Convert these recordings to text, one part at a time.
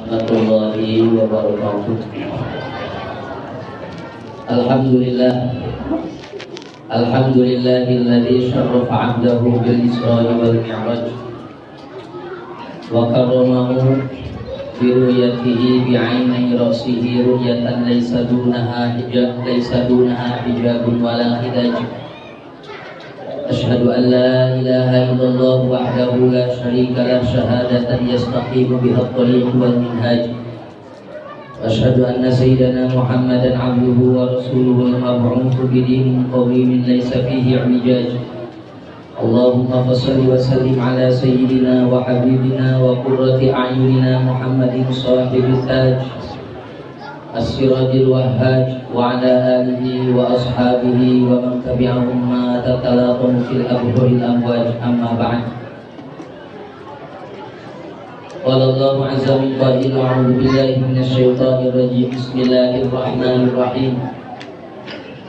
warahmatullahi wabarakatuh. Alhamdulillahilladzi syarrafa 'abdahu bil Isra'i wal Mi'raj wa karramahu bi ru'yatihi bi 'ainai ra'sihi ru'yatan laysa dunaha hijabun wala hidaj. Asyhadu an la ilaha illallah wahdahu la syarika lah syahadatan yastaqimu biha at-thariq wal minhaj. Asyhadu anna sayyidana Muhammadan 'abduhu wa rasuluhu al-mab'uts bi dinin qawimin laysa fihi i'wijaj. Allahumma shalli wa sallim ala sayyidina wa habibina wa qurrati a'yunina Muhammadin sahibil taj as-sirajil wahhaj wa ala alihi wa ashabihi wa man tabi'ahum ma tatalaqamu fil abhuril amwaj. Amma ba'd. Qala Allahu 'azza min qail a'udzu billahi minasy syaithanir rajim. Bismillahirrahmanirrahim.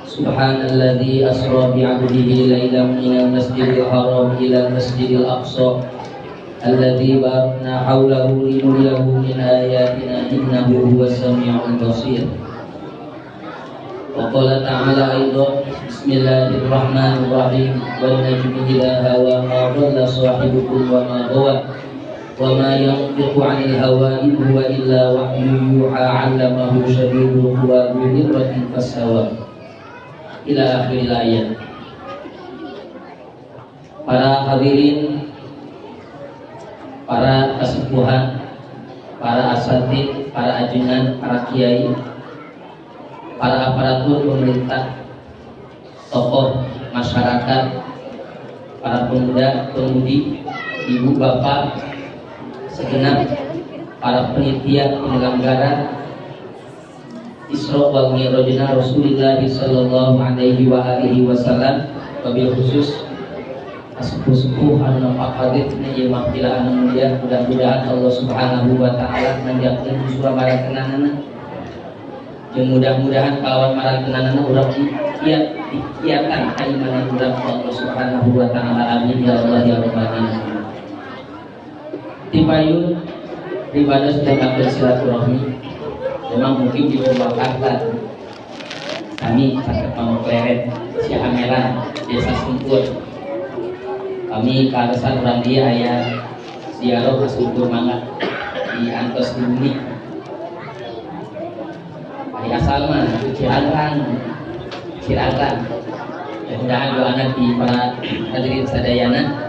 Subhanalladzi asra bi 'abdihi lailan minal masjidil haram ilal masjidil aqsa alladzi barakna haulahu linuriyahu min ayatina innahu huwas samiul basir. Wa qala ta'ala aidan bismillahirrahmanirrahim wan najmi idza hawa ma dhalla sahibukum wa ma ghawa wa ma yantiqu 'anil hawa in huwa illa wahyun yuha 'allamahu shadidul quwa bi mirratin fasawa ila akhir ayat. Para hadirin, para kesepuhan, para asatid, para ajunan, para kiai, para aparatur pemerintah, tokoh masyarakat, para pemuda, pemudi, ibu bapak, segenap para penitia penyelenggara Isra wal Mi'rajna Rasulullah sallallahu alaihi wa alihi wasallam, wabil khusus sepuh-sepuh anu nampak hadir ieu mahfil anu mulia. Mudah-mudahan Allah Subhanahu wa taala nantiakeun usura marakenanana. Jeung mudah-mudahan kalawan marakenanana urang dikiatan kaimanan urang ka Allah Subhanahu wa taala. Amin ya Allah ya rabbal alamin. Tipayun ibadah sedekah silaturahmi memang mungkin di Purwakarta kami sakit mau Kleret, Siaha Merah, Desa Sungkur. Kami kealasan orang dia ayah ziarah ke Sungkur Mangga di Antos Bumi. Hari asal mah Cirangrang. Mudah-mudahan doa di para hadirin sadayana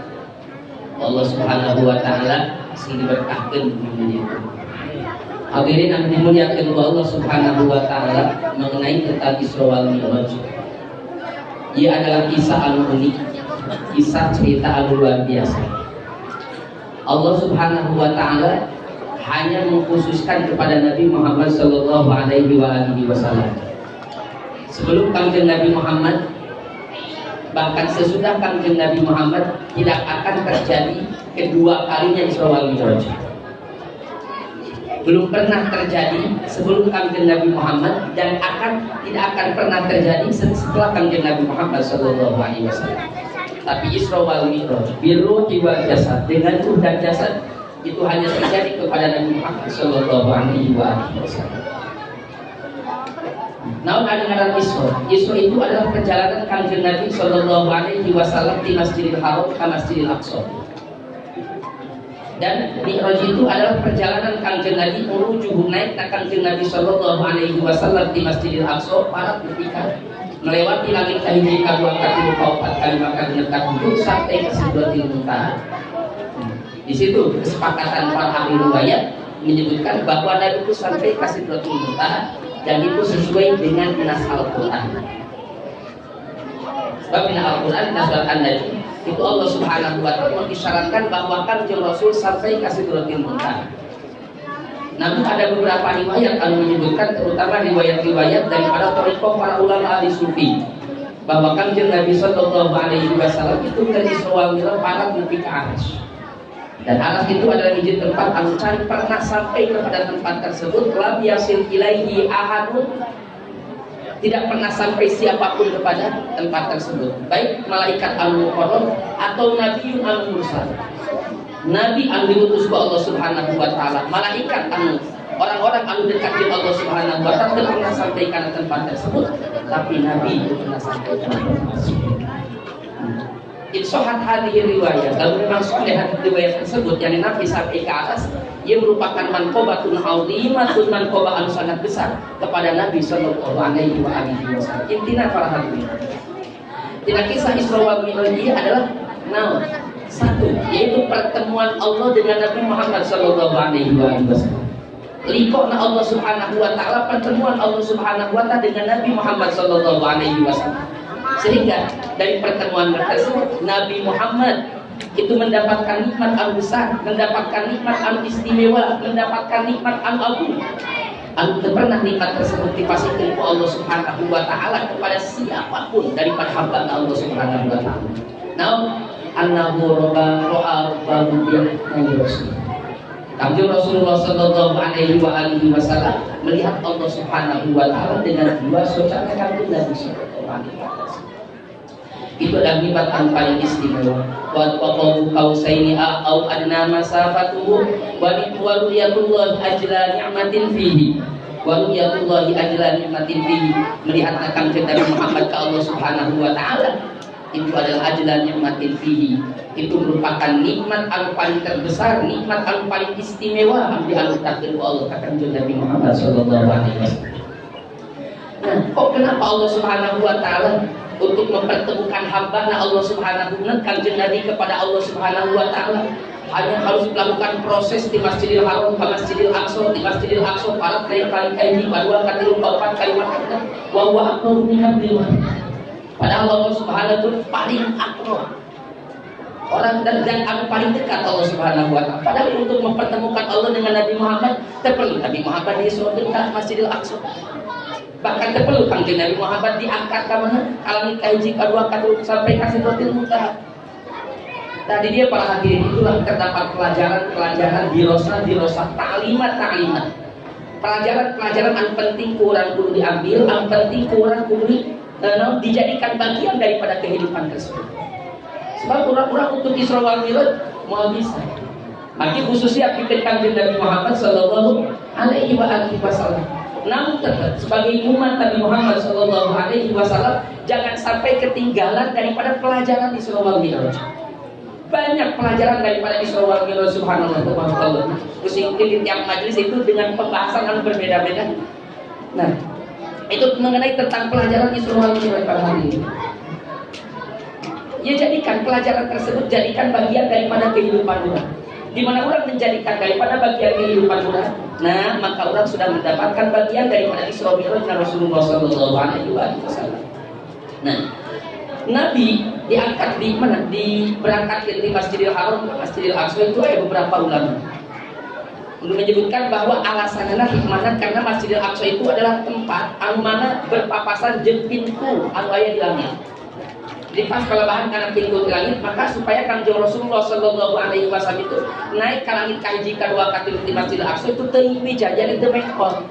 Allah Subhanahu wa taala sing diberkahkeun dunia itu. Hadirin yang dimuliakan Allah Subhanahu wa taala, mengenai tentang Isra wal Mi'raj. Ia adalah kisah anu unik, kisah cerita anu luar biasa. Allah Subhanahu wa taala hanya mengkhususkan kepada Nabi Muhammad sallallahu alaihi wasallam. Sebelum Kanjeng Nabi Muhammad, bahkan sesudah Kanjeng Nabi Muhammad, tidak akan terjadi kedua kalinya Isra wal Mi'raj. Belum pernah terjadi sebelum Kanjeng Nabi Muhammad dan tidak akan pernah terjadi setelah Kanjeng Nabi Muhammad sallallahu alaihi wasallam. Tapi Isra wal Mi'raj biruhi wal jasad, dengan ruh dan jasad, itu hanya terjadi kepada Nabi Muhammad sallallahu alaihi wasallam. Namun ada Isra. Isra itu adalah perjalanan Kanjeng Nabi sallallahu alaihi wasallam di Masjidil Haram ke Masjidil Aqsa. Dan Mi'raj itu adalah perjalanan Kanjeng Nabi menuju naik Kanjeng Nabi sallallahu alaihi wasallam di Masjidil Aqsa pada ketika melewati langit kahiji kadua katilu kaopat kalima kali katujuh sampai ke Sidratil Muntaha. Di situ kesepakatan para ahli riwayat menyebutkan bahwa Nabi itu sampai ke Sidratil Muntaha dan itu sesuai dengan nas Al-Qur'an. Sebab di Al-Qur'an nasratkan Nabi itu Allah Subhanahu wa taala mengisyaratkan bahwa Kanjeng Rasul sampai ke Sidratil Muntaha. Namun ada beberapa riwayat yang menyebutkan, terutama riwayat-riwayat daripada thariqah para ulama ahli sufi, bahwa Kanjeng Nabi sallallahu alaihi wasallam itu dari Isra wal Mi'raj para nepi ka Arsy. Dan Arsy itu adalah hiji tempat anu cari pernah sampai kepada tempat tersebut lam yasil ilaihi ahadun, tidak pernah sampai siapapun kepada tempat tersebut, baik malaikat al-muqarrab atau nabiyyun al-mursal. Nabi anu diutus ku Allah Subhanahu wa taala, malaikat anu orang-orang anu dekat dengan Allah Subhanahu wa taala tidak pernah sampaikan tempat tersebut, tapi Nabi itu pernah sampaikan informasi. Insohat hadhihi riwayat, kalau memang sahih riwayat tersebut yang Nabi sampai ke atas, ia merupakan manqabatun azimatun, manqabah anu sangat besar kepada Nabi sallallahu alaihi wasallam. Intinya para hadirin, tidak kisah Isra wa Mi'raj ini adalah satu, yaitu pertemuan Allah dengan Nabi Muhammad sallallahu alaihi wasallam. Likokna Allah Subhanahu wa taala, pertemuan Allah Subhanahu wa taala dengan Nabi Muhammad sallallahu alaihi wasallam. Sehingga dari pertemuan tersebut Nabi Muhammad itu mendapatkan nikmat anu besar, mendapatkan nikmat anu istimewa, mendapatkan nikmat anu agung. Anu pernah nikmat tersebut dipasihkan oleh Allah Subhanahu wa taala kepada siapapun daripada hamba Allah Subhanahu wa taala. Nah, annahu ra'a rabbahu rasul. Kanjeng Rasulullah sallallahu alaihi wasallam melihat Allah Subhanahu wa taala dengan dua saudara kandung Nabi sallallahu alaihi wasallam. Itu adalah nikmat yang paling istimewa. Wa qawlu qausaini au adna masafatuhu wa ru'yatullah ajla ni'matin fihi. Wa ru'yatullah ajla ni'matin fihi. Melihat akan Nabi Muhammad ke Allah Subhanahu wa taala itu adalah ajla ni'matin fihi. Itu merupakan nikmat yang paling terbesar, nikmat yang paling istimewa yang dianugerahkan oleh Allah akan Nabi Muhammad sallallahu alaihi wasallam. Nah, kok kenapa Allah Subhanahu wa taala untuk mempertemukan hamba Allah Subhanahu wa taala kanjeng Nabi kepada Allah Subhanahu wa taala hanya harus melakukan proses di Masjidil Haram ke Masjidil Aqsa, di Masjidil Aqsa para kali kaji padua katilu papat kalimat wa huwa aqrabu min hablil warid. Padahal Allah Subhanahu wa taala paling akrab, orang dan paling dekat Allah Subhanahu wa taala. Padahal untuk mempertemukan Allah dengan Nabi Muhammad perlu Nabi Muhammad disuruh dekat Masjidil Aqsa. Bahkan perlu kanjeng Nabi Muhammad diangkat ke mana? Kalangit kahiji kadua katilu sampai kasih Sidratil Muntaha. Tadi dia para hadirin itulah terdapat pelajaran dirosah taklimat. Pelajaran yang penting kurang kudu diambil, yang penting kurang kudu dijadikan bagian daripada kehidupan tersebut. Sebab orang-orang untuk Isra wal Mi'raj mau bisa. Bagi khususnya kita kanjeng Nabi Muhammad sallallahu alaihi wasallam. Namun tetap sebagai umat Nabi Muhammad sallallahu alaihi wasallam jangan sampai ketinggalan daripada pelajaran Isra wal Mi'raj. Banyak pelajaran daripada Isra wal Mi'raj, subhanallah taala. Terus di tiap majelis itu dengan pembahasan yang berbeda-beda. Nah, itu mengenai tentang pelajaran Isra wal Mi'raj pada hari ini. Ya, jadikan pelajaran tersebut jadikan bagian daripada kehidupan kita. Di mana orang menjadikan daripada bagian kehidupan orang, nah maka orang sudah mendapatkan bagian daripada Isra Mi'raj Rasulullah sallallahu alaihi wasallam. Nah, Nabi diangkat di mana? Berangkat di Masjidil Haram ke Masjidil Aqsa itu ada beberapa ulama untuk menyebutkan bahwa alasannya hikmahnya karena Masjidil Aqsa itu adalah tempat anu mana berpapasan jeung pintu anu aya di langit. Jadi pas kelebahan karena pintu di langit, maka supaya kanjeng Rasulullah sallallahu alaihi wasallam itu naik ke langit kahiji kadua katilu di Masjidil Aqsa itu teu hiji jadi teu mekor.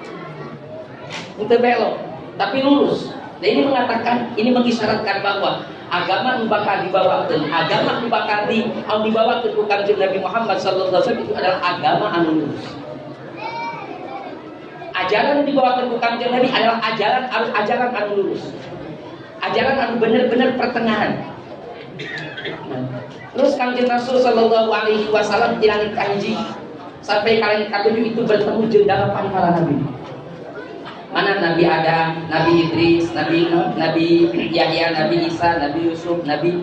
Teu belok, tapi lurus. Dan ini mengatakan, ini mengisyaratkan bahwa agama nu bakal dibawakeun, agama nu bakal dibawakeun ku kanjeng Nabi Muhammad sallallahu alaihi wasallam itu adalah agama anu lurus. Ajaran yang dibawakeun ku kanjeng Nabi adalah ajaran anu lurus. Ajaran anu benar-benar pertengahan. Terus kanjeng Rasul sallallahu alaihi wasallam di langit kahiji sampai langit ketujuh itu bertemu jeung dalapan para nabi. Mana Nabi Adam, Nabi Idris, Nabi Yahya, Nabi Isa, Nabi Yusuf, Nabi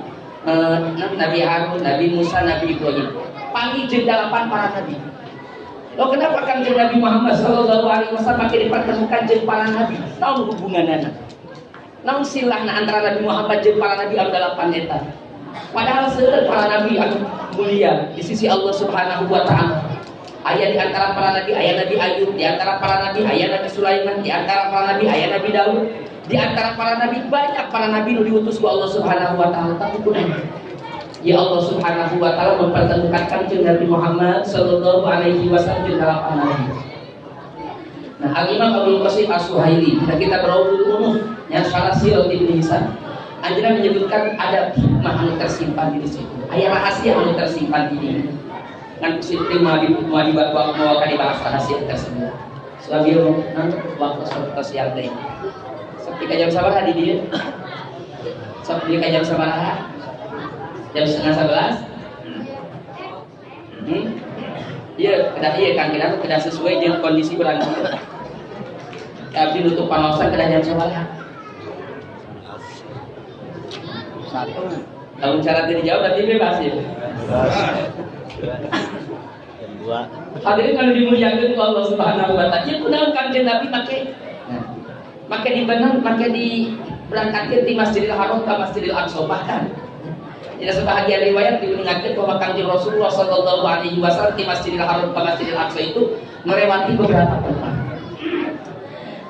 Harun, Nabi Musa, Nabi Ibrahim. Panggil jeung dalapan para nabi. Loh, kenapa kanjeng Nabi Muhammad sallallahu alaihi wasallam makin dipertemukan jeung para nabi? Naon hubunganana? Namun silahna antara Nabi Muhammad jeung para nabi anu dalapan eta. Padahal seueur para nabi anu mulia di sisi Allah Subhanahu wa taala. Aya di antara para nabi aya Nabi Ayub, di antara para nabi aya Nabi Sulaiman, di antara para nabi aya Nabi Daud, di antara para nabi banyak para nabi nu diutus ku Allah Subhanahu wa taala. Tapi kunaon? Ya Allah Subhanahu wa taala mempertemukan kanjeng Nabi Muhammad sallallahu alaihi wasallam jeung dalapan nabi. Nah, Al-Imam Abdul Qasim As-Suhaili kita berawul umum yang salah sirot Ibnu Hisan anjana menyebutkan ada hikmah yang tersimpan di situ, ada rahasia yang tersimpan di sini. ngan Siti mau dibahas rahasia tersebut. Sebagai waktu sosial teh. Seperti jam sabaraha di dia? Seperti jam sabaraha? Jam 10:30. Iya, kan kita tuh tidak sesuai dengan kondisi berangkat. Tapi nutup panosan kedah jam sabaraha? Satu. Kalau cara tadi jawab berarti bebas ya. Jam 2. Hadirin kalau dimuliakan Allah Subhanahu wa taala, ya kunaon Kanjeng Nabi make di benar, make di berangkatkeun di Masjidil Haram ke Masjidil Aqsa bahkan. Tidak sebahagian riwayat diingatkan bahwa Kanjeng Rasulullah sallallahu alaihi wasallam di Masjidil Haram ke Masjidil Aqsa itu melewati beberapa tempat.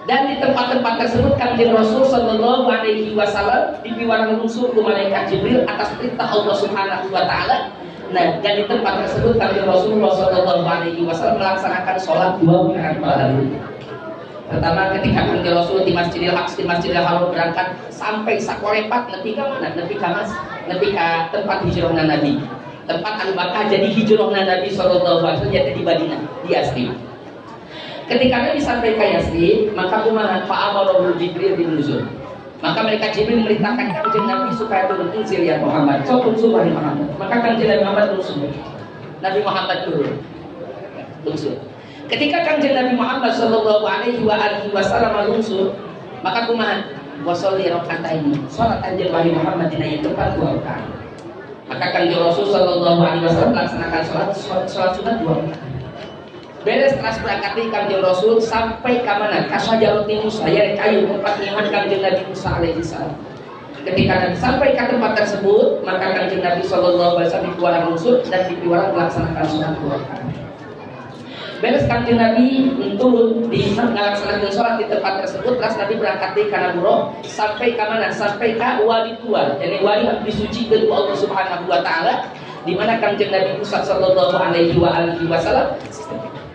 Dan di tempat-tempat tersebut Kanjeng Rasul sallallahu alaihi wasallam dipiwara langsung ke malaikat Jibril atas perintah Allah Subhanahu wa taala. Nah, dan di tempat tersebut Kanjeng Rasulullah sallallahu alaihi wasallam melaksanakan sholat 2 rakaat pada hari ini. Pertama ketika Kanjeng Rasul di Masjidil Aqsa, di Masjidil Haram berangkat sampai sakorepat nepi ka mana? Nepi ka tempat hijrahna Nabi. Tempat anu bakal jadi hijrahna Nabi sallallahu alaihi wasallam yaitu di Madinah, di Yasrib. Ketika Nabi sampai ke Yasrib, maka kumaha fa'amara Jibril bin nuzul. Maka mereka Jibril memerintahkan Kanjeng Nabi supaya turun unzil ya Muhammad. So unzul wahai Muhammad. Maka Kanjeng Nabi Muhammad unzul. Nabi Muhammad turun. Unzul. Ketika Kanjeng Nabi Muhammad sallallahu alaihi wasallam unzul, maka kumaha washolli raka'ataini. Salat Kanjeng Nabi Muhammad dina ieu tempat 2 rakaat. Maka Kanjeng Rasul sallallahu alaihi wasallam melaksanakan salat sunat 2 rakaat. Beres teras berangkat Kanjeng Rasul sampai ke mana? Kasyajarati Musa, ya kayu tempat nyaman Kanjeng Nabi Musa alaihi salam. Ketika Nabi sampai ke tempat tersebut, maka Kanjeng Nabi sallallahu alaihi wasallam dipiwara musuh dan dipiwara melaksanakan sholat 2 rakaat. Beres Kanjeng Nabi turun di melaksanakan sholat di tempat tersebut, terus Nabi berangkat di Kanaburo sampai ke mana? Sampai ke Wadi Tua, jadi wadi yang disuci kedua Allah Subhanahu wa taala, di mana Kanjeng Nabi Musa sallallahu alaihi wasallam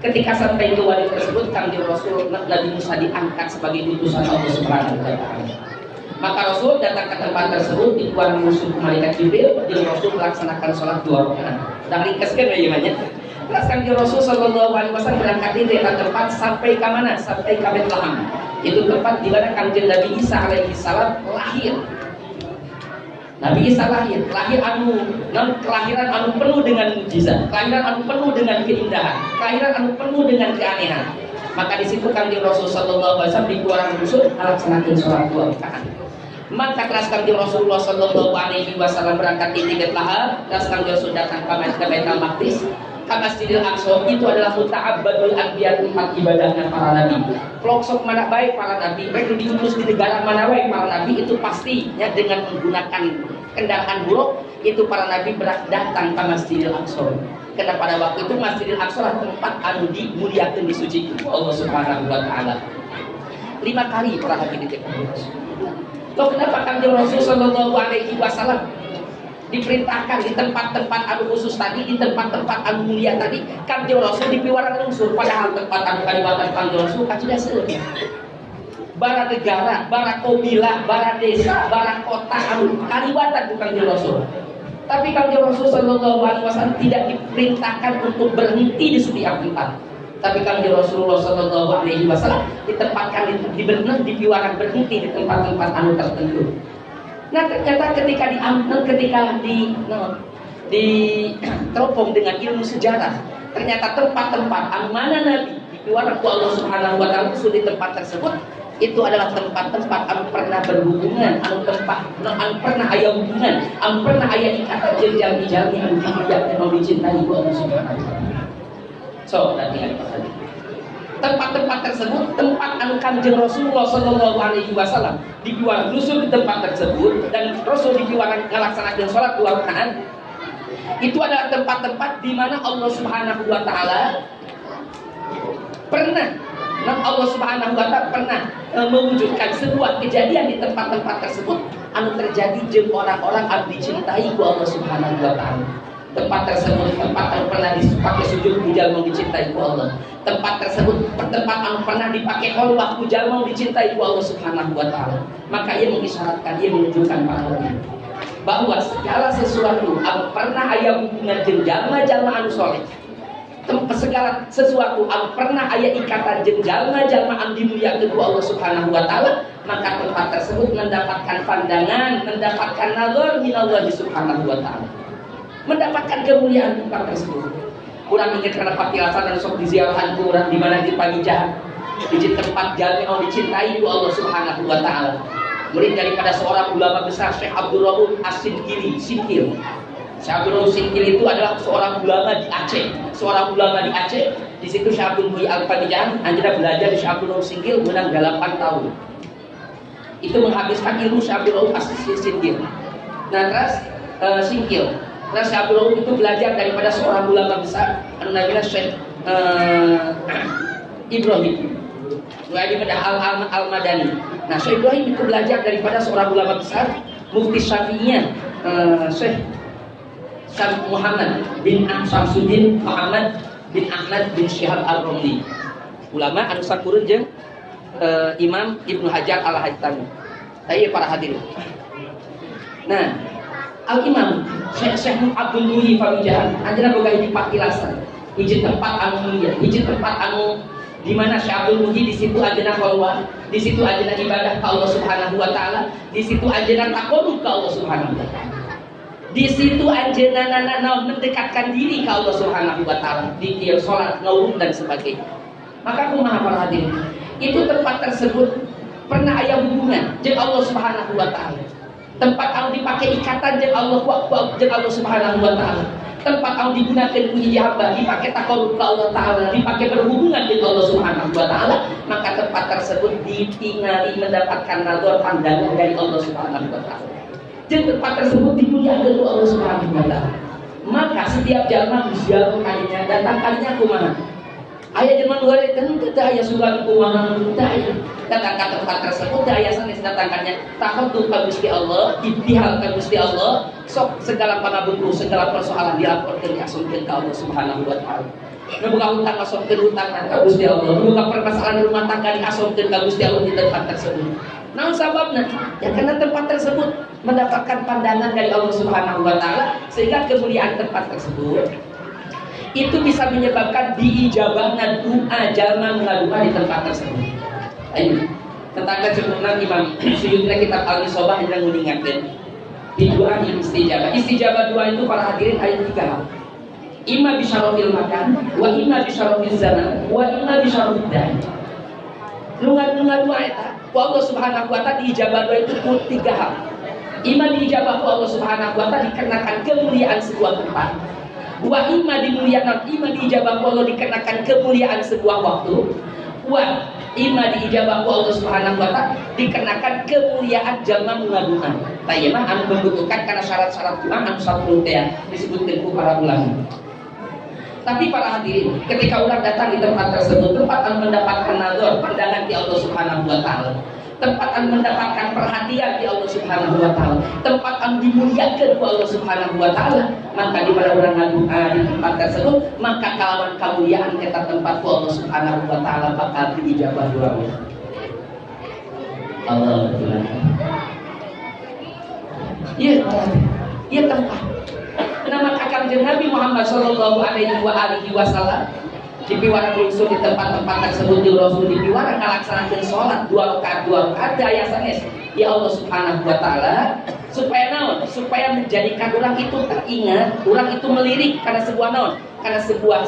ketika sampai ke wadi tersebut, Kanjeng Rasul Nabi Musa diangkat sebagai utusan Allah Subhanahu wa taala. Maka Rasul datang ke tempat tersebut dikuat musuh malaikat Jibril, dan Rasul melaksanakan sholat 2 rakaat. Dan ringkaskan bagaimana? Terus Kanjeng Rasul sallallahu alaihi wasallam berangkat di tempat sampai ke mana? Sampai ke Bethlehem. Itu tempat di mana Kanjeng Nabi Isa alaihi salam lahir. Nabi Isa lahir kelahiran anu penuh dengan mukjizat, kelahiran anu penuh dengan keindahan, kelahiran anu penuh dengan keanehan. Maka di situ Kanjeng Rasul sallallahu alaihi wasallam dikuat musuh melaksanakan sholat 2 rakaat. Maka terus Kanjeng Rasulullah sallallahu alaihi wasallam berangkat di Bethlehem, terus Kanjeng Rasul datang ke Baitul Maqdis, ke Masjidil Aqsa. Itu adalah muta'abbadul anbiya, tempat ibadahnya para nabi. Pelosok mana baik para nabi, mereka diutus di negara mana baik para nabi, itu pastinya dengan menggunakan kendaraan buruk. Itu para nabi datang ke Masjidil Aqsa. Karena pada waktu itu Masjidil Aqsa adalah tempat anu dimuliakan, disucikan Allah Subhanahu wa taala. 5 kali para nabi ditekun. Loh, kenapa Kanjeng Rasul sallallahu alaihi wasallam diperintahkan di tempat-tempat anu khusus tadi, di tempat-tempat anu mulia tadi, Kanjeng Rasul dipiwara langsung, padahal tempat anu kaliwatan Kanjeng Rasul kacida seueur. Bara negara, bara kabilah, bara desa, bara kota anu kaliwatan bukan Kanjeng Rasul. Tapi Kanjeng Rasul sallallahu alaihi wasallam tidak diperintahkan untuk berhenti di setiap tempat. Tapi Kanjeng Rasulullah sallallahu alaihi wasallam ditempatkan dipiwara berhenti di tempat-tempat anu tertentu. Nah, ternyata ketika teropong dengan ilmu sejarah, ternyata tempat-tempat mana Nabi dipiwara ku Allah Subhanahu wa taala di tempat tersebut itu adalah tempat-tempat anu pernah berhubungan, anu pernah aya hubungan, anu pernah aya ikatan jalmi-jalmi anu dimuliakan anu dicintai ku Allah Subhanahu wa taala. So, nanti tempat-tempat tersebut, tempat anu Kanjeng Rasulullah sallallahu alaihi wasallam dipiwara nusul di tempat tersebut, dan Rasul dipiwara melaksanakan sholat 2 rakaat. Itu adalah tempat-tempat di mana Allah Subhanahu wa taala pernah mewujudkan sebuah kejadian di tempat-tempat tersebut anu terjadi jeung orang-orang anu dicintai ku Allah Subhanahu wa taala. Tempat tersebut tempat anu pernah dipakai sujud ku jalma dicintai ku Allah. Tempat tersebut tempat anu pernah dipakai kholwah ku jalma dicintai ku Allah Subhanahu wa taala. Maka ia mengisyaratkan, ia menunjukkan para nabi bahwa segala sesuatu anu pernah aya hubungan jeung jalma-jalma anu saleh, segala sesuatu anu pernah aya ikatan jeung jalma-jalma anu dimuliakeun ku Allah Subhanahu wa taala, maka tempat tersebut mendapatkan pandangan, mendapatkan nazar minallah Subhanahu wa taala. Mendapatkan kemuliaan tempat tersebut. Kurang ingat karena patilasan dan sok diziarahan kurang di mana di Pamijahan. Di tempat jalmi anu dicintai ku Allah Subhanahu wa taala. Murid daripada seorang ulama besar Syekh Abdul Rauf As-Sinkili, Sinkil. Syekh Abdul Rauf Sinkil itu adalah seorang ulama di Aceh. Seorang ulama di Aceh. Di situ Syekh Abdul Muhyi Al-Pamijahan anjana belajar di Syekh Abdul Rauf Sinkil menang 8 tahun. Itu menghabiskan ilmu Syekh Abdul Rauf As-Sinkil. Nah, terus Sinkil. Terus Syekh Abdul Rauf itu belajar daripada seorang ulama besar namanya Syekh Ibrahim. Wali Al-Madani. Nah, Syekh Ibrahim itu belajar daripada seorang ulama besar, Mufti Syafi'iyah, Syekh Muhammad bin Samsuddin Muhammad bin Ahmad bin Syihab Al-Romli. Ulama anu sakureun jeung Imam Ibnu Hajar Al-Haytami. Tadi para hadirin. Nah, Al-Imam Syekh Abdul Muhyi Pamijahan anjeunna boga hiji patilasan, hiji tempat anu mulia, hiji tempat anu di mana Syekh Abdul Muhyi di situ ajeuna khalwah, di situ ajeuna ibadah ke Allah Subhanahu wa taala, di situ ajeuna taqarrub ke Allah Subhanahu wa taala. Di situ ajeuna mendekatkan diri ke Allah Subhanahu wa taala, zikir, salat, naum dan sebagainya. Maka kumaha para hadirin, itu tempat tersebut pernah aya hubungan jeung Allah Subhanahu wa taala. Tempat anu dipake ikatan jeung Allah Subhanahu wa taala. Tempat anu digunakan ku hamba dipake taqarrub ke Allah taala, dipake berhubungan dengan Allah Subhanahu wa taala, maka tempat tersebut ditingali mendapatkan nazar pandangan dari Allah Subhanahu wa taala. Jeung tempat tersebut dimuliakeun ku Allah Subhanahu wa taala. Maka setiap jalma ziarah kalinya datang kalinya kumaha? Aya jelema nu gari teu aya sugan kumaha teu aya. Datang ke tempat tersebut teu aya sanes datangkannya taqarrub ka Gusti Allah, ibtihal ka Gusti Allah, sok segala pangabutuh, segala persoalan dilaporkeun diasupkeun ka Allah Subhanahu wa taala. Nu boga hutang asupkeun hutang ka Gusti Allah, nu boga permasalahan rumah tangga diasupkeun ka Gusti Allah di tempat tersebut. Naon sababna? Ya karena tempat tersebut mendapatkan pandangan dari Allah Subhanahu wa taala sehingga kemuliaan tempat tersebut itu bisa menyebabkan diijabahna doa jalma mengaduha di tempat tersebut. Ayo, tentang kesempurnaan Imam Suyuti kitab Al-Isobah yang mengingatkan di doa istijabah. Istijabah doa itu para hadirin ayat 3 hal. Imma bisyarofil makan, wa imma bisyarofil zaman, wa imma bisyarofil da'i. Lunga doa eta, Allah Subhanahu wa taala diijabah doa itu 3 hal. Imma diijabah Allah Subhanahu wa taala dikarenakan kemuliaan sebuah tempat. Wa imma dimuliakan, imma diijabah Allah dikarenakan kemuliaan sebuah waktu. Wa imma diijabah Allah Subhanahu wa taala dikarenakan kemuliaan jalma ngaduha. Tah mah anu membutuhkan karena syarat-syarat doa anu 10 teh disebutkeun ku para ulama. Tapi para hadirin, ketika orang datang di tempat tersebut, tempat anu mendapatkan nazar, pandangan di Allah Subhanahu wa taala, tempat anu mendapatkan perhatian di Allah Subhanahu wa taala, tempat anu dimuliakeun ku Allah Subhanahu wa taala, maka di mana orang ngaduha di tempat tersebut, maka kalawan kemuliaan eta tempat ku Allah Subhanahu wa taala bakal diijabah doanya. Allah Akbar. Iya tempat. Nama Kanjeng Nabi Muhammad sallallahu alaihi wasallam dipiwara lungsuh di tempat-tempat tersebut di Rasul dipiwara ngalaksanakeun salat 2 rakaat daya sanes ya Allah Subhanahu wa taala supaya naon? Supaya menjadikan orang itu teringat, orang itu melirik karena sebuah naon? Karena sebuah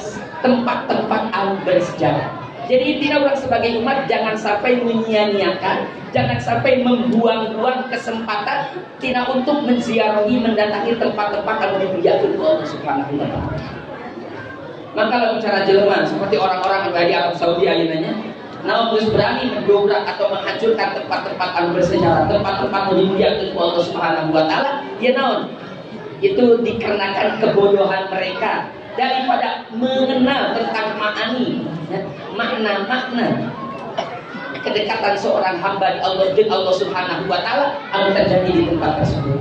tempat-tempat anu bersejarah. Jadi intinya orang sebagai umat jangan sampai menyia-nyiakan, jangan sampai membuang-buang kesempatan tina untuk menziarahi, mendatangi tempat-tempat anu dimuliakeun ku Allah Subhanahu wa taala. Maka kalau bicara jelema seperti orang-orang yang ada di Arab Saudi ayeuna, naon geus berani mendobrak atau menghancurkan tempat-tempat anu bersejarah, tempat-tempat anu dimuliakeun ku Allah Subhanahu wa taala, ya naon? Itu dikarenakan kebodohan mereka daripada mengenal tentang ma'ani, makna-makna kedekatan seorang hamba di Allah dengan Allah Subhanahu wa taala anu terjadi di tempat tersebut.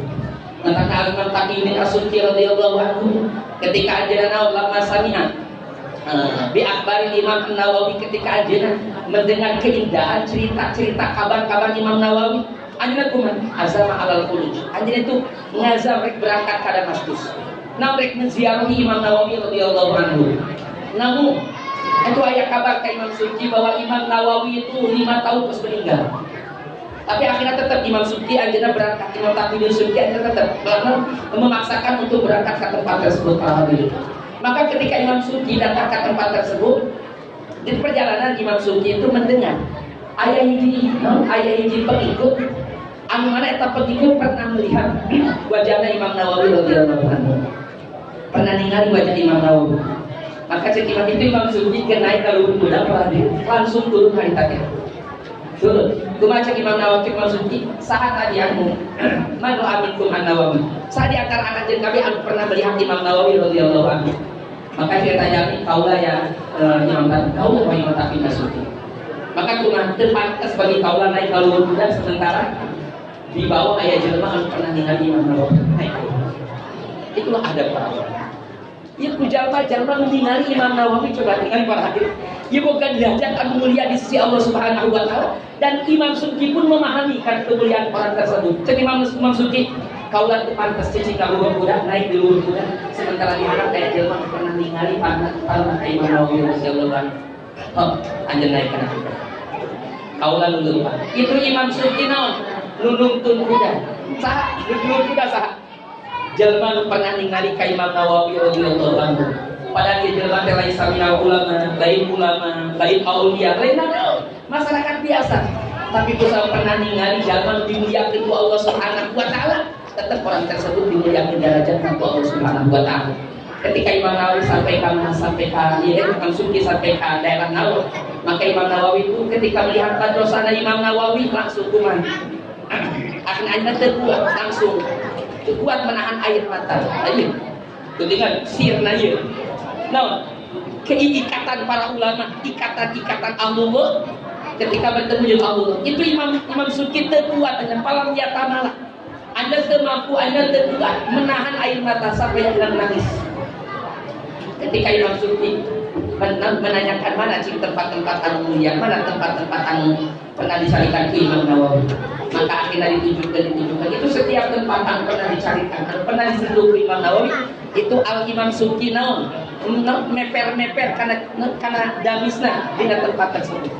Maka Imam Taqiyuddin As-Subki radhiyallahu anhu ketika ajeuna lama sami'a bi akhbari Imam Nawawi, ketika ajeuna mendengar keindahan cerita-cerita kabar-kabar Imam Nawawi, ajeuna kumaha azama alal khuluj, ajeuna itu ngazam rek berangkat ka Damaskus, rek menziarahi Imam Nawawi radhiyallahu anhu. Namun itu ayat kabar ke Imam Subki bahwa Imam Nawawi itu 5 tahun terus meninggal. Tapi akhirnya tetap Imam Subki akhirnya berangkat, Imam Taqiyuddin Subki akhirnya tetap memaksakan untuk berangkat ke tempat tersebut para hadirin. Maka ketika Imam Subki datang ke tempat tersebut, di perjalanan Imam Subki itu mendengar ayah hiji pengikut, anu mana eta pengikut pernah melihat wajahnya Imam Nawawi radhiyallahu anhu. Pernah ningali wajah Imam Nawawi. Maka cek Imam itu Imam Subki ke naik ke luhur kuda langsung turun hari tadi. Turun. Kumaha cek Imam Nawawi Imam Subki, sahat tadi anu manu aminkum an Nawawi. Saat di antara anak jeung kami anu pernah melihat Imam Nawawi radhiyallahu anhu. Maka saya tanya kaulah ya Imam Tafi, kaulah wa Imam Tafi Subki. Maka kumaha teu pantes bagi kaulah naik ke luhur kuda sementara di bawah ayah jelema anu pernah ningali Imam Nawawi. Itulah adab para ulama. Ya ku jalma menningali Imam Nawawi, coba ningali para hadirin. Ya bukan derajat anu mulia di sisi Allah Subhanahu wa taala, dan Imam Subki pun memahami kan kemuliaan orang tersebut. Jadi Imam Subki kaulah teu pantes cicing ka luhur kuda, naik di luhur kuda sementara di harap aya jelema pernah ningali pantat Imam Nawawi radhiyallahu anhu. Oh, anjeun naik kana kuda. Kaulah nulung. Itu Imam Subki naon? Nulungtun kuda. Saha? Nulung kuda saha? Jelma nu pernah ningali ka Imam Nawawi radhiyallahu anhu. Padahal dia jelma teh lain samina ulama, lain aulia, lain naon, masyarakat biasa. Tapi kusa pernah ningali jelma nu dimuliakeun ku Allah Subhanahu wa taala, tetap orang tersebut dimuliakeun derajat ku Allah Subhanahu wa taala. Ketika Imam Nawawi sampai ka Imam Subki sampai ka daerah Nawawi, maka Imam Nawawi itu ketika melihat badrosana Imam Nawawi langsung kuman. Akhirnya terkuat langsung kuat menahan air mata. Ayo, dengan sirna ya. Nah, keikatan para ulama, ikatan Allah ketika bertemu dengan Allah. Itu Imam Subki terkuat dengan palam yatamala. Anda mampu, Anda terkuat menahan air mata sampai dengan menangis. Ketika Imam Subki menanyakan mana sih tempat-tempat anu mulia, mana tempat-tempat anu pernah dicarikan ke Imam Nawawi, maka akhirnya ditunjukkan. Itu setiap tempat anu pernah dicarikan, anu pernah disentuh ke Imam Nawawi, itu al Imam Subki naon meper karena damisna di tempat tersebut.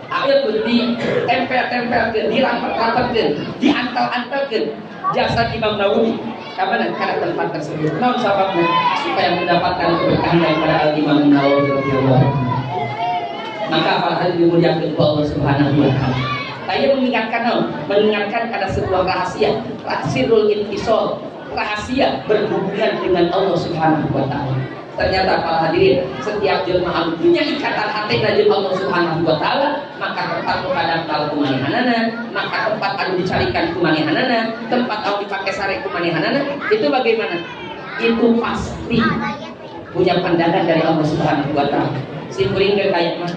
Ayo tuh di tempel-tempelkeun, dirapat-rapatkeun, diantal-antalkeun jasad Imam Nawawi karena tempat tersebut. Naon sababna? Supaya mendapatkan keberkahan daripada al Imam Nawawi radhiyallahu anhu. Maka para hadirin dimuliakan Allah Subhanahu wa taala. Saya mengingatkan ada sebuah rahasia, sirrul intisal, rahasia berhubungan dengan Allah Subhanahu wa taala. Ternyata para hadirin, setiap jelma punya ikatan hati dengan Allah Subhanahu wa taala, maka tempat kepada kal kumanihanana, maka tempat anu dicarikan kumanihanana, tempat anu dipakai sare kumanihanana, itu bagaimana? Itu pasti punya pandangan dari Allah Subhanahu wa taala. Simpuring ke kayak mah.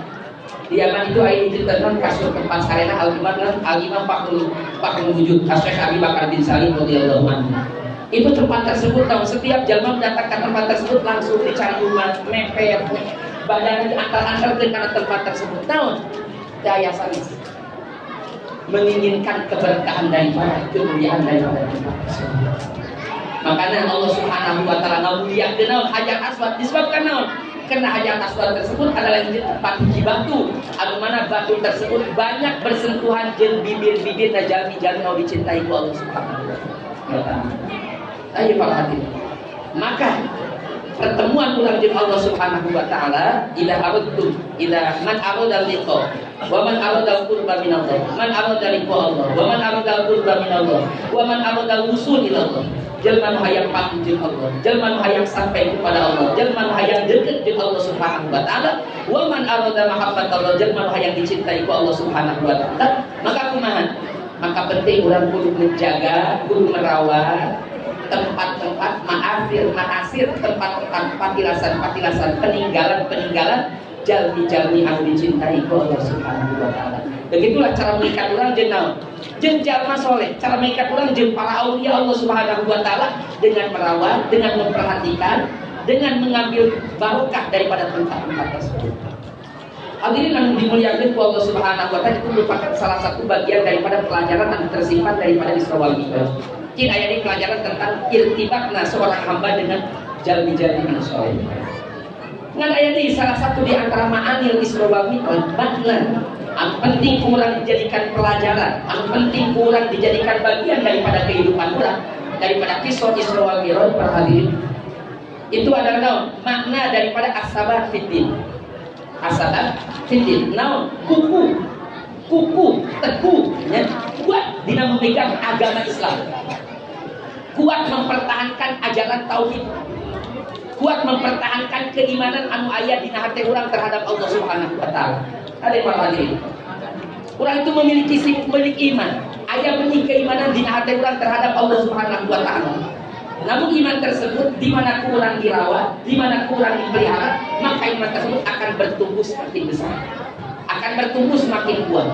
Di Yaman itu aya hiji tenan kasur tempat sarena al-imam Fakhrul Wujud Syekh Abi Bakar bin Salim radhiyallahu anhu. Itu tempat tersebut tahu setiap jalma mendatangkan tempat tersebut langsung dicari umat mepet badan diantar-antar karena tempat tersebut tahu daya sanis menginginkan keberkahan daripada kemuliaan daripada tempat tersebut. Makanya Allah Subhanahu wa taala ngamuliakeun Hajar Aswad disebabkan naon? Karena Hajar Aswad tersebut adalah tempat hiji batu anu mana batu tersebut banyak bersentuhan jeung bibir-bibir jalmi-jalmi anu dicintai ku Allah Subhanahu wa taala. Ayo para hadirin. Maka pertemuan ulang jeung Allah Subhanahu wa taala ila man arada liqa wa man arada qurba min Allah man arada liqa Allah wa man arada qurba min Allah wa man arada wusul ila Allah. Jelma nu hayang patuh jeung Allah, jelma nu hayang sampai kepada Allah, jelma nu hayang deukeut jeung Allah Subhanahu wa taala, wa man arada mahabbat Allah, jelma nu hayang dicintai ku Allah Subhanahu wa taala. Maka kumaha? Maka penting urang kudu menjaga, kudu merawat tempat-tempat ma'asir, tempat-tempat patilasan, peninggalan jalmi-jalmi anu dicintai ku Allah Subhanahu wa taala. Begitulah cara mengikat urang jeung naon? Jeung jalma soleh, cara mengikat urang jeung para aulia Allah Subhanahu wa taala dengan merawat, dengan memperhatikan, dengan mengambil barokah daripada tempat-tempat tersebut. Hadirin yang dimuliakan ku Allah Subhanahu wa taala, itu merupakan salah satu bagian daripada pelajaran yang tersimpan daripada Isra wal Mi'raj. Mungkin ayat ini pelajaran tentang irtibatna seorang hamba dengan jalmi-jalmi anu soleh. Ngan ayat ini salah satu di antara ma'anil Isra wal Mi'raj makna yang penting kurang dijadikan pelajaran, yang penting kurang dijadikan bagian daripada kehidupan orang, daripada kisah Isra wal Mi'raj para hadirin. Itu adalah naon? Makna daripada as-sabat fiddin. As-sabat fiddin. Naon? Kuku, teguh, ya, kuat dina memegang agama Islam, kuat mempertahankan ajaran tauhid, kuat mempertahankan keimanan anu aya dina hati orang terhadap Allah Subhanahu wa taala. Ada yang hadirin. Orang itu memiliki iman, aya benih keimanan dina hati orang terhadap Allah Subhanahu wa taala. Namun iman tersebut di mana kurang dirawat, di mana kurang dipelihara, maka iman tersebut akan bertumbuh semakin besar, akan bertumbuh semakin kuat.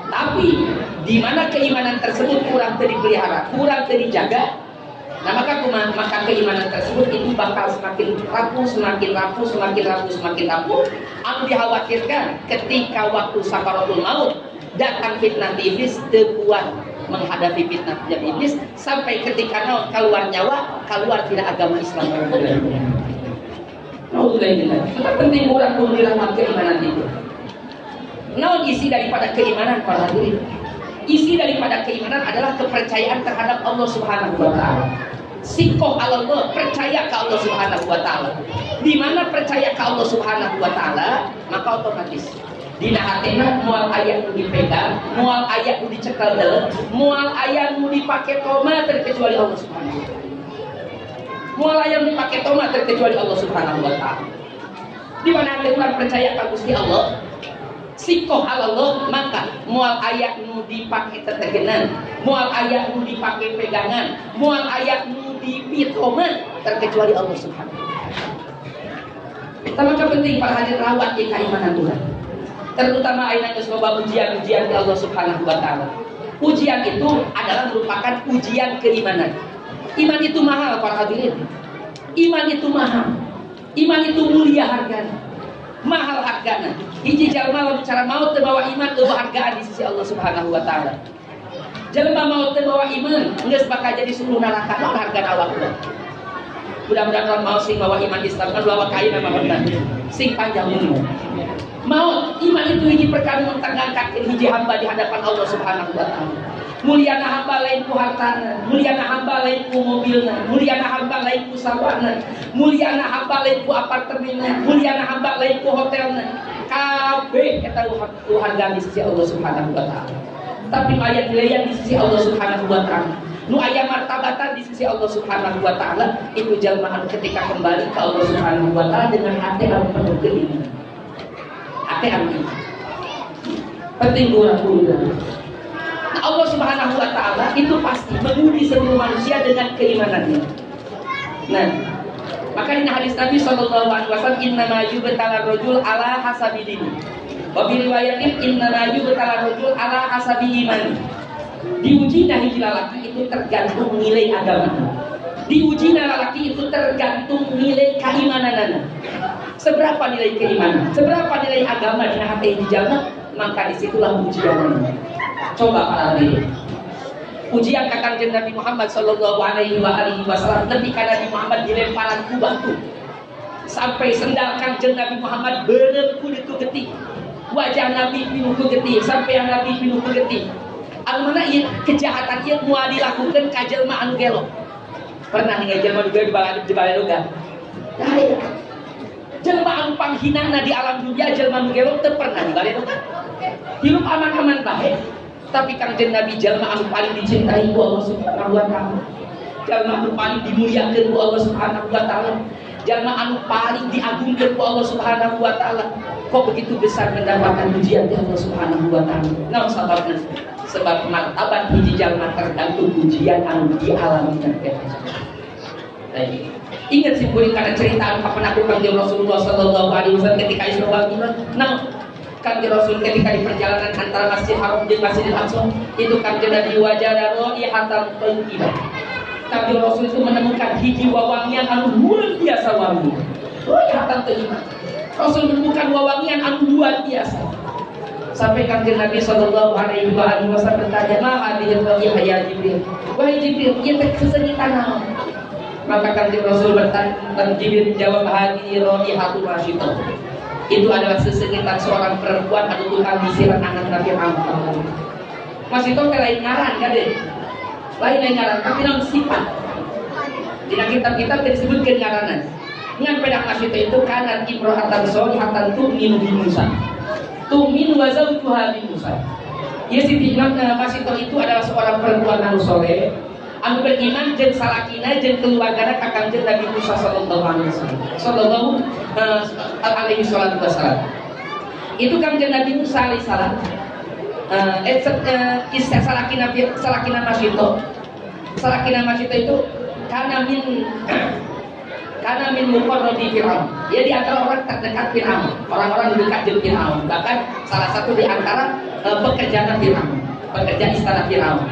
Tapi di mana keimanan tersebut kurang dipelihara, kurang dijaga, nah maka keimanan tersebut itu bakal semakin rapuh, semakin rapuh, semakin rapuh, semakin rapuh. Anu dikhawatirkan ketika waktu sakaratul maut datang fitnah iblis, kuat menghadapi fitnah iblis sampai ketika keluar nyawa, keluar tidak agama Islam. Nah, penting orang pun dirahmat keimanan itu. Naon isi daripada keimanan para hadirin? Isi daripada keimanan adalah kepercayaan terhadap Allah Subhanahu wa taala. Sikoh Allah, percaya ke Allah Subhanahu wa taala. Di mana percaya ke Allah Subhanahu wa taala, maka otomatis dina hatena moal aya nu dipegang, moal aya nu dicekel deuleu, moal aya nu dipake toma terkecuali Allah Subhanahu wa taala. Moal aya nu dipake toma terkecuali Allah Subhanahu wa taala. Di mana hati urang percaya ka Gusti Allah, sikoh Allah, maka moal aya nu dipake tetegenan, moal aya nu dipake pegangan, moal aya nu dipitoman terkecuali Allah Subhanahu wa taala. Maka penting para hadirin rawat di keimanan Tuhan. Terutama ayat yang semoga ujian-ujian di Allah Subhanahu wa taala. Ujian itu adalah merupakan ujian keimanan. Iman itu mahal para hadirin. Iman itu mahal. Iman itu mulia harganya. Mahal harganya. Hiji jalma lamun cara maut teu bawa iman teu hargaan di sisi Allah Subhanahu wa taala. Jalma maut teu bawa iman geus bakal jadi suruh neraka naon hargana awakna. Mudah-mudahan orang mau sing bawa iman Islam kan bawa kain nama benar. Sing panjang umur. Maut iman itu hiji perkara nu ngangkatkeun hiji hamba di hadapan Allah Subhanahu wa taala. Muliana hamba lain ku hartana, muliana hamba lain ku mobilna, muliana hamba lain ku sawahna, muliana hamba lain ku apartemenna, muliana hamba lain ku hotelna. Kabeh eta lu harga di sisi Allah Subhanahu wa taala. Tapi aya nilaian di sisi Allah Subhanahu wa taala. Nu aya martabatan di sisi Allah Subhanahu wa taala itu jalmaan ketika kembali ke Allah Subhanahu wa taala dengan hati anu penuh keimanan. Hati anu penting kurang. Nah, Allah Subhanahu wa taala itu pasti menguji seluruh manusia dengan keimanannya. Nah, maka di hadis Nabi sallallahu alaihi wasallam innama yubtala rajul ala hasabi dini. Wa bi riwayatin innama yubtala rajul ala hasabi iman. Diuji hiji lalaki itu tergantung nilai agama. Diuji lalaki itu tergantung nilai keimanan. Seberapa nilai keimanan, seberapa nilai agama di hati hiji jalma, maka disitulah ujiannya. Coba para hadirin. Ujian ka Kanjeng Nabi Muhammad sallallahu alaihi wasallam ketika Nabi Muhammad dilemparan ku batu. Sampai sendal Kanjeng Nabi Muhammad beureup ku ditu getih. Wajah Nabi pinuh ku getih, sampai Nabi pinuh ku getih. Anu mana ieu kejahatan ieu moal dilakukeun ka jelema anu gelo. Pernah ningali jelema nu gelo di Baleroga. Jelema anu panghinana di alam dunia jelema nu gelo teu pernah di Baleroga. Hirup aman-aman bae. Tapi Kanjeng Nabi jelema anu paling dicintai ku Allah Subhanahu wa taala. Jelema anu paling dimuliakeun ku Allah Subhanahu wa taala. Jelema anu paling diagungkeun ku Allah Subhanahu wa taala. Kok begitu besar mendapatkan ujian dari Allah Subhanahu wa taala? Naon sababna? Sebab martabat hiji jalma tergantung ujian anu dialami kabeh. Ingat sih kuring kana cerita anu pernah Kanjeng Rasulullah sallallahu alaihi wasallam ketika Isra wal Mi'raj. Nah, Kanjeng Rasul ketika di perjalanan antara Masjid Haram dan Masjidil Aqsa, itu Kanjeng Nabi wajada raihatan thayyibah. Kanjeng Rasul itu menemukan hiji wawangian anu luar biasa wangi. Raihatan thayyibah. Rasul menemukan wawangian anu luar biasa. Sampai Kanjeng Nabi sallallahu alaihi wasallam bertanya, "Ma hadhihi raihah ya Jibril?" Wahai Jibril, ieu teh sesengitan naon? Maka Kanjeng Rasul Jibril menjawab, hadi raihatu masyitah. Itu adalah sesengitan seorang perempuan atau tukang nyisiran anak Nabi Muhammad. Masyitah lain ngaran kan deh. Lain ngaran tapi namun sifat. Di kitab-kitab disebutkan ngaranan. Dengan pedak masyitah itu kanat imro'atan sholihatan tu'minu bi Musa. Tu'minu wa zawjuha bi Musa. Ya Siti Imam Masyitah itu adalah seorang perempuan anu soleh, anu beriman jeung salakina jeung keluargana ka Kanjeng Nabi Musa sallallahu alaihi wasallam. Sallallahu alaihi wasallam. Itu Kanjeng Nabi Musa alaihi salam. Kisah salakina Masyitah. Salakina Masyitah itu karena min muqarrabi Fir'aun. Dia di antara orang terdekat Fir'aun, orang-orang dekat dengan Fir'aun. Bahkan salah satu di antara pekerjaan Fir'aun, pekerja istana Fir'aun.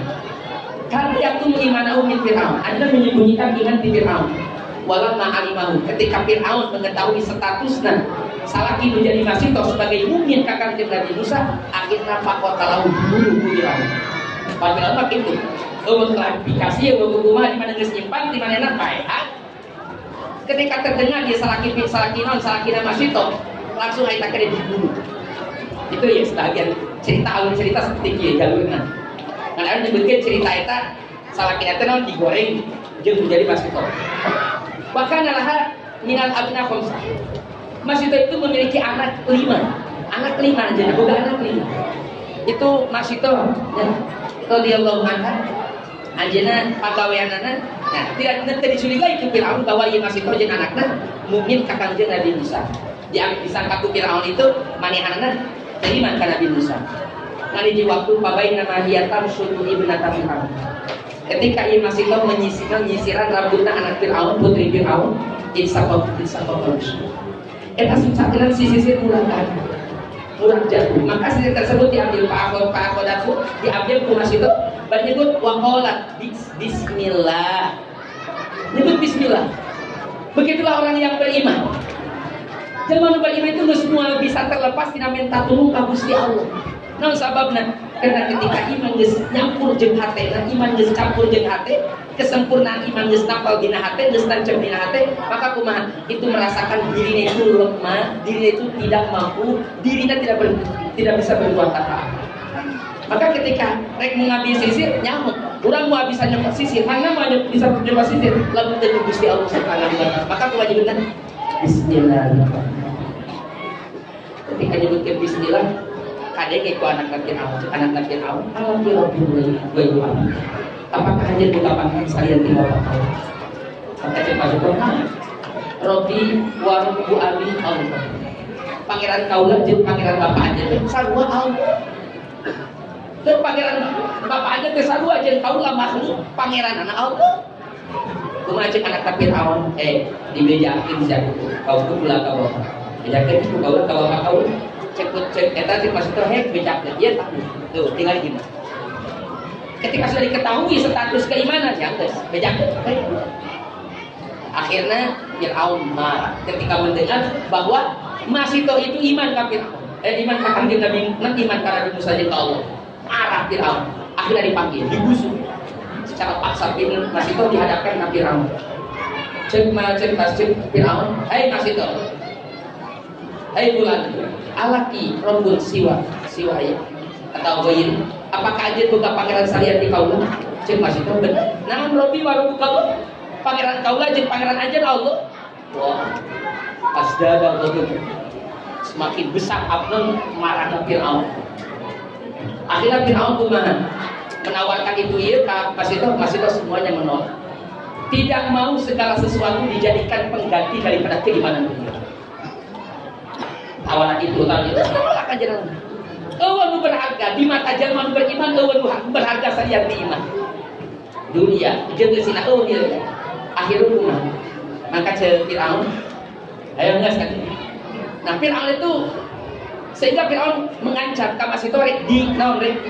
Karena yaktu imanahu min Fir'aun, Anda menyembunyikan iman di Fir'aun. Walamma alimahu, ketika Fir'aun mengetahui statusnya Salaki menjadi Masyitah sebagai mukmin kakak Nabi Musa, akhirnya fakotalahu bunuh Fir'aun. Fir'aun makin itu, klarifikasi, rumah di mana nyimpan, di mana enak baik. Ketika terdengar dia salakina Masyitah, langsung aita kena dibunuh. Itu ya sebagian cerita alur cerita seperti itu jalurnya. Kan ada nyebutkan cerita itu salakina itu digoreng jeung menjadi Masyitah. Bahkan adalah minal abna khamsah. Masyitah itu memiliki anak 5. Anak 5 aja, bukan anak 5. Itu Masyitah ya. Radhiyallahu anha. Anjeuna pagaweanana, nah tidak disulit lagi ke Firaun bahwa ieu Masyitah jeung anakna mukmin ka Kanjeng Nabi Musa. Disangka ku Firaun itu manehanana terima ka Nabi Musa. Ngali di waktu pabain nama hiatam sudu ibnata Firaun. Ketika ieu Masyitah menyisiran rambutna anak Firaun, putri Firaun, insaqaf. Eta sucakeun sisir ulang murah jatuh. Maka sisir tersebut diambil Pak Akhodatu, diambil ku Masyitah. Menyebut waqalat bismillah. Nyebut bismillah. Begitulah orang yang beriman. Jelema beriman itu semua bisa terlepas tina minta tulung ka Gusti Allah. Naon sababna? Karena ketika iman geus nyampur jeung hatena, iman geus campur jeung hate, kesempurnaan iman geus nampal dina hate, geus tancep dina hate, maka kumaha? Itu merasakan dirinya itu lemah, dirinya itu tidak mampu, dirinya tidak bisa berbuat apa-apa. Maka ketika rek mengambil sisir nyamuk, orang mau bisa nyemot sisir, mana mau bisa nyemot sisir, lalu dari Gusti Allah Subhanahu wa taala. Maka kewajiban bismillahirrahmanirrahim. Ketika nyebutkan bismillah, kadang itu anak Nabi Fir'aun, alhamdulillah. Apakah hanya mengucapkan saya tidak apa-apa? Maka cepat Robi warubbu abi Allah. Pangeran kaulah jeung pangeran bapak aja sarua Allah. Dan pangeran bapak aja kesarua aja tahu lah makhluk pangeran anak Allah. Kumaha cek anak Fir'aun di meja akhir bisa kau tu pula kau. Meja akhir itu kau cek eta cek Masyitah meja akhir dia tahu. Tuh tinggal gini. Ketika sudah diketahui status keimanan ya guys, meja akhir. Akhirnya Fir'aun marah ketika mendengar bahwa Masyitah itu iman ka Fir'aun. Iman ka Kanjeng Nabi, iman ka Nabi Musa jeung ka Allah. Arah Fir'aun akhirnya dipanggil, digusur secara paksa. Masyitah dihadapkan ke Fir'aun. Cek Fir'aun, hai Masyitah, hai bulan, alaki rombun siwa ya atau bayin, apakah aja buka pangeran salian di kaulah? Cek Masyitah benar. Nah Robi waru buka pangeran kaulah jeung pangeran aja Allah. Wah, asdada betul. Semakin besar Abdul marah ke Fir'aun. Akhirnya Fir'aun kumaha menawarkan itu Masyitah semuanya menolak. Tidak mau segala sesuatu dijadikan pengganti daripada keimanan dunia. Tawaran itu tadi akan jalan. Eueuh berharga di mata jalma beriman, eueuh berharga salian di iman. Dunia jeung sina eueuh ieu. Akhirnya kumaha? Maka Fir'aun ayo ngas kan. Nah Fir'aun itu sehingga Fir'aun mengancam Masyitah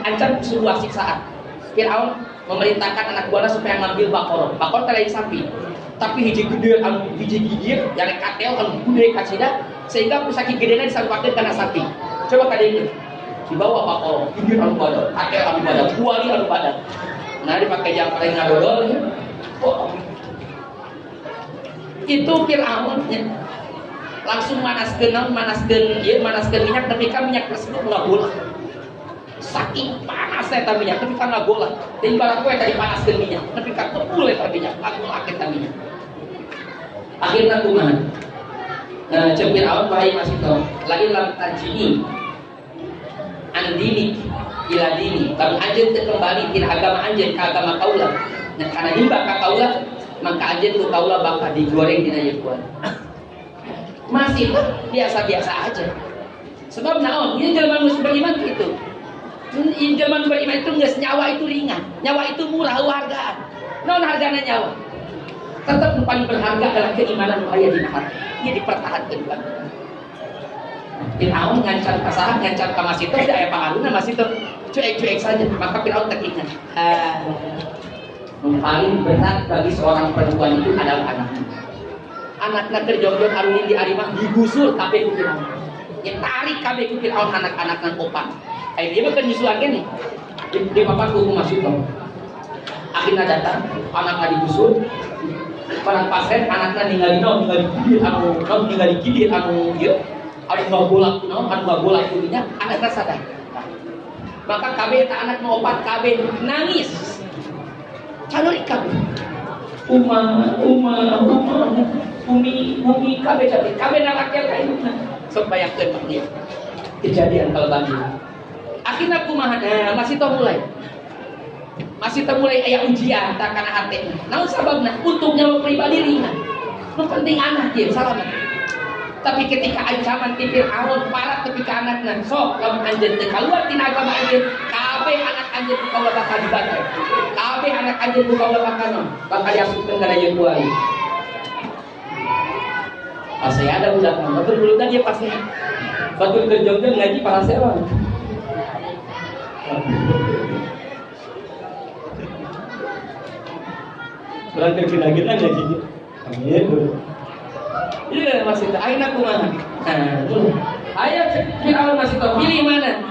ancam sebuah siksaan. Fir'aun memerintahkan anak buahnya supaya ngambil bakor telain sapi. Tapi hiji gede hiji gigir yang katel anu gede kacida sehingga pusaki gedena disalpakeun kana sapi. Coba kadang dibawa bakor gigir anu badan, katel anu badan, kuali anu badan. Nah dipakai yang paling ngadodol. Itu Fir'aun langsung manaskeun minyak, tapi kan minyak tersebut ngagolah. Saking panasnya eta minyak, tapi kan ngagolah. Deui barat we tadi panaskeun minyak, tapi kan tebul eta minyak, ngagolah eta minyak. Akhirna kumaha? Cek Fir'aun wahai masih tahu, lain lam tajini andini ila dini, kalau anjeun teu kembali tina agama anjeun ka agama kaula. Nah, karena himba ka kaula, maka anjeun ku kaula bakal digoreng dina ieu kuat. Masih biasa-biasa aja. Sebab naon? Ini jelema nu beriman gitu. Ini jelema nu beriman itu geus nyawa itu ringan, nyawa itu murah hargaan. Naon hargana nyawa? Tetap nu paling berharga adalah keimanan nu aya dina hati. Ieu dipertahankeun kan. Fir'aun ngancam pasahan, ngancam ka masito, da aya pangaruhna masito. Cuek-cuek saja, maka Fir'aun teringat. Yang paling berat bagi seorang perempuan itu adalah anaknya. Anaknya terjongjon arunin di arimah digusur kabeh ku Fir'aun. Yang tarik kabeh ku Fir'aun anak-anakna opat. Dia mah kan nyusuan gini. Dia bapak ku masuk dong. Akhirnya datang, anaknya digusur. Barang pasien anaknya ningali gilir anu ieu. Anu ngagolak naon, anu ngagolak dirinya, anaknya sadar. Maka kabeh eta anak nu opat kabeh nangis. Calorik kabeh. Umi kabeh narakel ka indukna. Sok bayangkeun mah dia. Kejadian kalau banjir. Akhirnya kumaha? Masih mulai aya ujian tak kana hate. Naon sababna? Untuk nyawa pribadi ringan. Nu penting anak dia salamet. Tapi ketika ancaman ti Fir'aun parah ketika anakna sok lamun anjeun teu kaluar tina agama anjeun, kabeh anak anjeun ku kaula bakal dibantai. Kabeh anak anjeun ku kaula bakal diasupkeun kana ieu kuari. Pas saya ada budak mah, betul kan dia pasti. Batur ke Jogja ngaji para sewa. Berangkat kita ngaji. Amin. Iya masih tak. Aina kumaha. Ayo Fir'aun masih tahu. Pilih mana?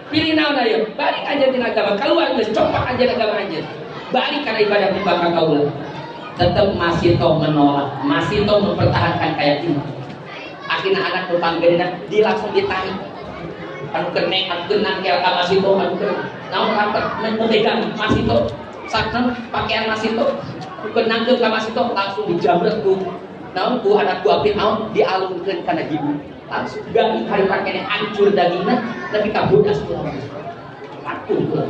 Pilih naon ayo. Balik aja di agama. Keluar geus copak aja agama aja. Balik karena ibadah di bakal kaula. Tetap masih tahu menolak, masih tahu mempertahankan kayak ini. Akhirnya anak tetangga dia langsung ditarik. Anu kene, anu kenang kayak masih tahu anu kene. Naon rapat memegang masih tahu. Sakna pakaian masih tahu. Kenang ke masih tahu langsung dijabret ku. Naon ku anak ku Fir'aun dialungkeun kana gibu. Langsung gani hari pakaian hancur dagingna tapi kabodas pula. Laku pula.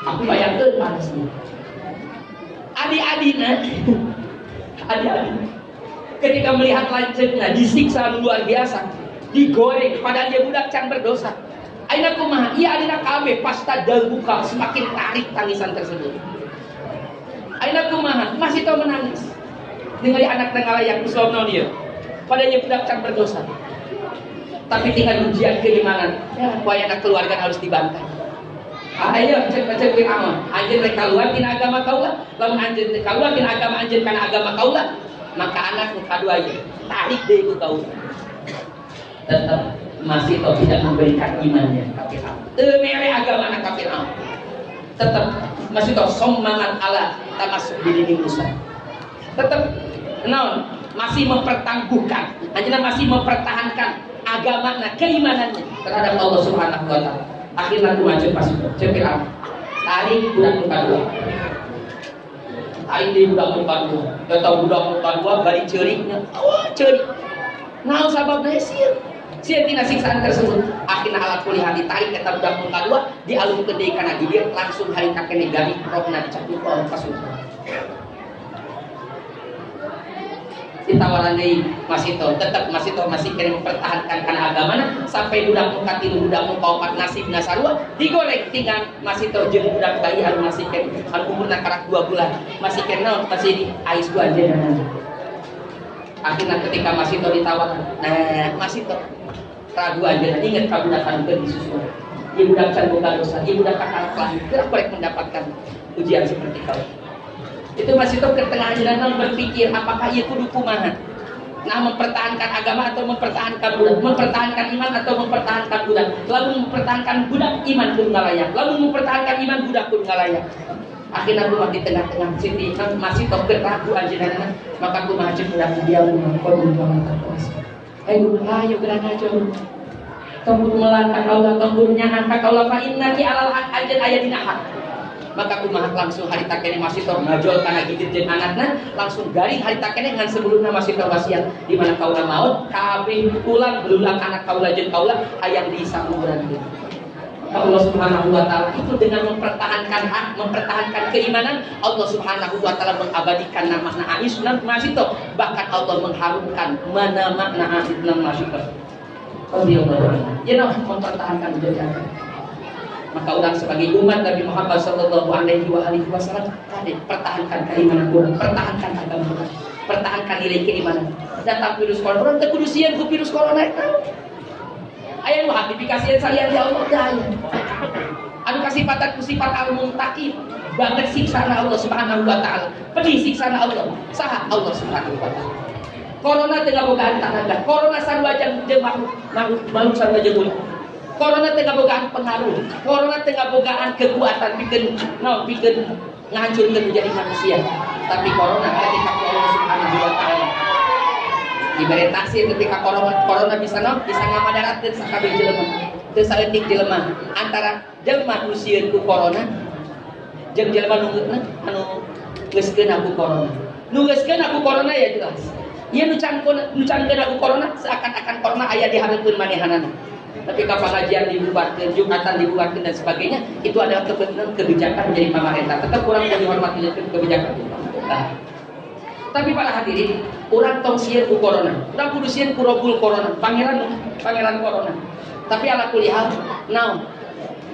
Aku bayangkeun panasnya. Adik-adikna ketika melihat lanceukna disiksa luar biasa, digoreng padahal dia budak can berdosa. Aina kumaha? Iya adina kabeh pasta dalbuka semakin tarik tangisan tersebut. Aina kumaha? Masih tahu menangis. Ningali anak ngalayak Islam naon ieu. Padahal dia budak can berdosa. Tapi tinggal ujian keimanan. Ya, wayana keluarga harus dibantai. Ayo cek Fir'aun. Anjeun rek kaluar tina agama kaula, lamun anjeun teu kaluar tina agama anjeun kana agama kaula, maka anak nu kadua ieu tarik deui ku kaula. Tetap masih kau tidak memberikan imannya ka Fir'aun. Teu mere agama anak ka Fir'aun. Tetap masih kau sommangan ala tamasuk bidini Musa. Tetap naon? Masih mempertangguhkan, anjeunna masih mempertahankan agamana, keimanannya terhadap Allah Subhanahu wa taala. Akhirnya aku macet pas Fir'aun. Tarik budak muka dua. Tarik di budak muka dua. Dia tahu budak muka dua bari ceuriknya. Oh, ceurik. Naon sababna sieun? Sieun tina siksaan tersebut. Akhirnya alat kuliah ditarik eta budak muka dua, dialungkeun deui kana gilir langsung hari kakene gari rohna dicabut ka surga. Ditawaran deui masih kena mempertahankan kana agamana sampai budak muka tilu budak muka opat nasibna sarua digoreng tinggal masih teu jeung budak bayi anu masih kena anu umurna karak 2 bulan masih kena masih di ais gua aja. Akhirnya ketika masih teu ditawaran masih teu ragu aja inget ka budak anu keur disusul ieu budak can boga dosa ieu budak kakak lahir gerak korek mendapatkan ujian seperti kau. Itu masih tahu ke tengah jalan berpikir apakah ia kudu kumaha. Nah, mempertahankan agama atau mempertahankan budak, mempertahankan iman atau mempertahankan budak. Lalu mempertahankan budak iman kudu ngalayak, lalu mempertahankan iman budak kudu ngalayak. Akhirnya kumaha di tengah-tengah Siti masih tok ragu ajeunana, maka kumaha ceuk urang dia mangkon mangkon. Ayo gerak aja. Tong melangkah kaulah tong nyahan ka kaulah fa innaki alal haq ajeun aya dina hak. Maka kumaha langsung harita kene masih tok ngajol kana gigit jeung anakna, langsung garing harita kene ngan sebelumna masih tok wasiat di mana kaula maut kabeh ulang berulang anak kaula jeung kaula hayang diisa kuburan teh. Allah Subhanahu wa taala itu dengan mempertahankan hak, mempertahankan keimanan, Allah Subhanahu wa taala mengabadikan nama Ais dan Masito, bahkan Allah mengharumkan mana makna Ais dan Masito. Ya noh mempertahankan jajaran. Maka orang sebagai umat Nabi Muhammad sallallahu alaihi wasallam pertahankan keimanan orang, pertahankan agama orang, pertahankan nilai keimanan. Datang virus corona, orang tekudusian ku virus corona itu. Aya nu hatifikasian salian ya Allah dah. Anu kasifatan ku sifat al-muntaqim, banget siksana Allah Subhanahu wa taala. Pedih siksana Allah. Saha Allah Subhanahu wa taala. Corona teu bogaan tanaga. Corona sarua jeung makhluk sarua jeung ulah. Corona teu bogaan pengaruh. Corona teu bogaan kekuatan pikeun ngahancurkeun menjadi manusia. Tapi corona ketika Allah Subhanahu wa taala diberi taksir ketika corona bisa ngamadaratkeun sakabeh jelema teu saeutik jelema antara jelema nu sieun ku corona jeung jelema nu geuskeun aku corona. Nu geuskeun aku corona ya jelas. Ieu nu cankeun aku corona seakan-akan corona aya di hareupeun manehanana. Tapi kapan pengajian dibubarkeun, Jumatan dibubarkeun dan sebagainya, itu adalah kebijakan dari pemerintah. Tetap kurang dihormati kebijakan. Nah, tapi para hadirin, orang tong sieun ku corona, orang kudu sieun ku robul corona, pangeran corona. Tapi ala kulihal, naon?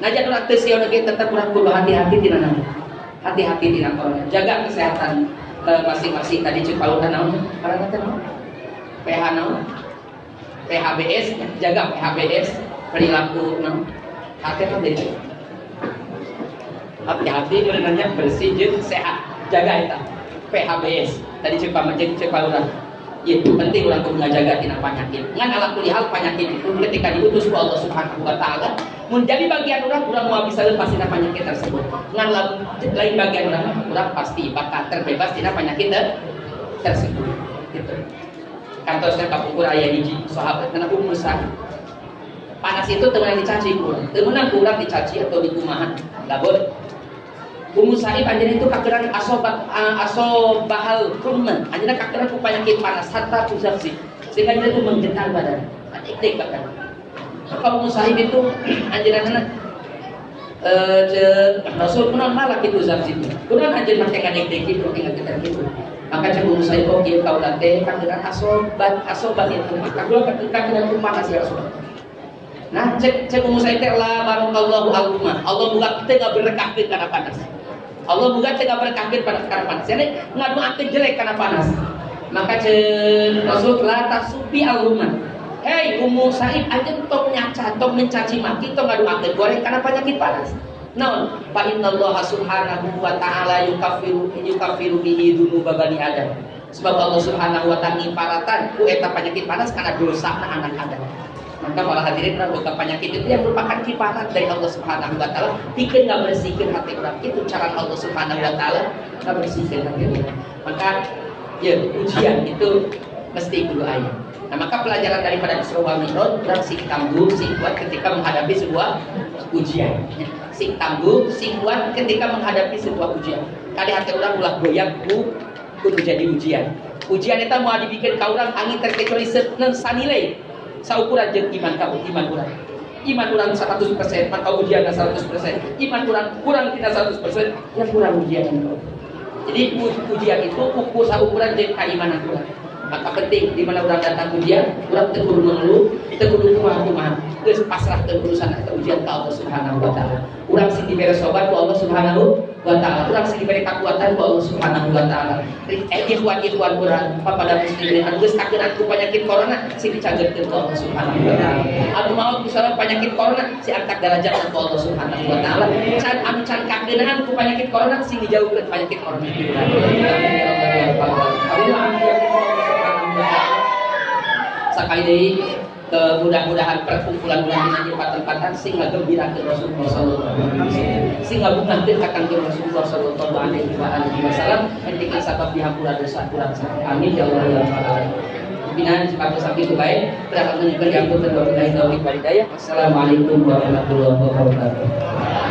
Najan urang teu sieun ge tetep urang kudu hati-hati dina naon. Hati-hati dina corona. Jaga kesehatan masing-masing. Tadi ceuk paluhan naon? Karana teh naon? PH naon? PHBS, jaga PHBS, perilaku naon? Hati-hati. Hati-hati berenangnya bersih jeung sehat. Jaga eta. PHBS tadi cek paluran itu penting ulah kudu ngajaga tina penyakit ngan ala kulihal penyakit itu ketika diutus ku Allah Subhanahu wa taala mun jadi bagian urang moal bisa lepas tina penyakit tersebut ngan lain bagian urang pasti bakal terbebas tina penyakit tersebut gitu. Kantos kapungkur aya hiji sahabat kana umur sah panas itu teu meunang dicaci urang teu meunang urang dicaci atau dikumahan labor Ummu Sa'ib anjeunna itu kakeran asobahal rumman. Anjeunna kakeran ku penyakit panas hatta tuzafzi. Sehingga dia itu menggetar badan. Adik-adik bahkan. Maka Ummu Sa'ib itu anjeunna Rasul kunaon malah kitu zafzi. Kunaon anjeun make ngadek-dek kitu ingat kitu. Maka cek Ummu Sa'ib kok kieu kaula teh kakeran asobat itu. Kakeran ku panas ya Rasul. Nah, cek Ummu Sa'ib teh la barakallahu alumma. Allah buka kita enggak berkahkeun kana panas. Allah bukan cegah berkafir pada karena panas. Jadi ngadu aktif jelek karena panas. Maka Rasulullah tasubi al-rumah. Hei Ummu Sa'ib aja tong nyaca, tong mencaci maki, tong ngadu aktif goreng karena penyakit panas. Naon? Fa innallaha subhanahu wa ta'ala yukaffiru bihi dzunuba bani Adam. Sebab Allah Subhanahu wa ta'ala ngimparatan ku eta penyakit panas karena dosa anak Adam. Maka para hadirin bukan penyakit itu yang merupakan kiparat dari Allah Subhanahu wa taala bikin enggak bersihkan hati orang. Itu cara Allah Subhanahu wa taala enggak bersihkan hati orang. Maka ya ujian itu mesti kudu aya. Nah, maka pelajaran daripada Isra wal Mi'raj orang sing tangguh, sing kuat ketika menghadapi sebuah ujian. Sing tangguh, sing kuat ketika menghadapi sebuah ujian. Kali hati orang ulah goyang kudu jadi ujian. Ujian itu mau dibikin ka urang angin terkecuali sanilai saukuran jeung iman urang. Iman urang 100%, maka ujian 100%. Iman kurang tidak 100%, yang kurang ujian. Jadi ujian itu ukur saukuran jeung keimanan urang. Maka penting di mana urang datang ujian, urang teu kudu mengeluh, teu kudu kumaha-kumaha. Geus pasrahkeun urusan eta ujian ka Allah Subhanahu wa taala. Urang sing diberi sobat ku Allah Subhanahu wa taala. Urang sing diberi kekuatan ku Allah Subhanahu wa taala. Ikhwan urang papada muslimin anu geus kakeunaan ku penyakit corona sing dicageutkeun ku Allah Subhanahu wa taala. Anu maot misalna penyakit corona si angkat derajat ku Allah Subhanahu wa taala. Anu can kakeunaan ku penyakit corona sing dijauhkeun penyakit corona. Sakali deui mudah-mudahan perkumpulan ulah dina tempat-tempatan sing ngagembirakeun Rasulullah sallallahu alaihi wasallam, sing ngabungahkeun ka kangjeng Rasulullah sallallahu alaihi wasallam, hentikeun sabab dihampura dosa urang sakit. Amin ya Allah ya rabbal alamin. Binaan sepatu saking itu baik, terdapat menyebut yang pun terbaik dari tauhid walidayah. Wassalamualaikum warahmatullahi wabarakatuh.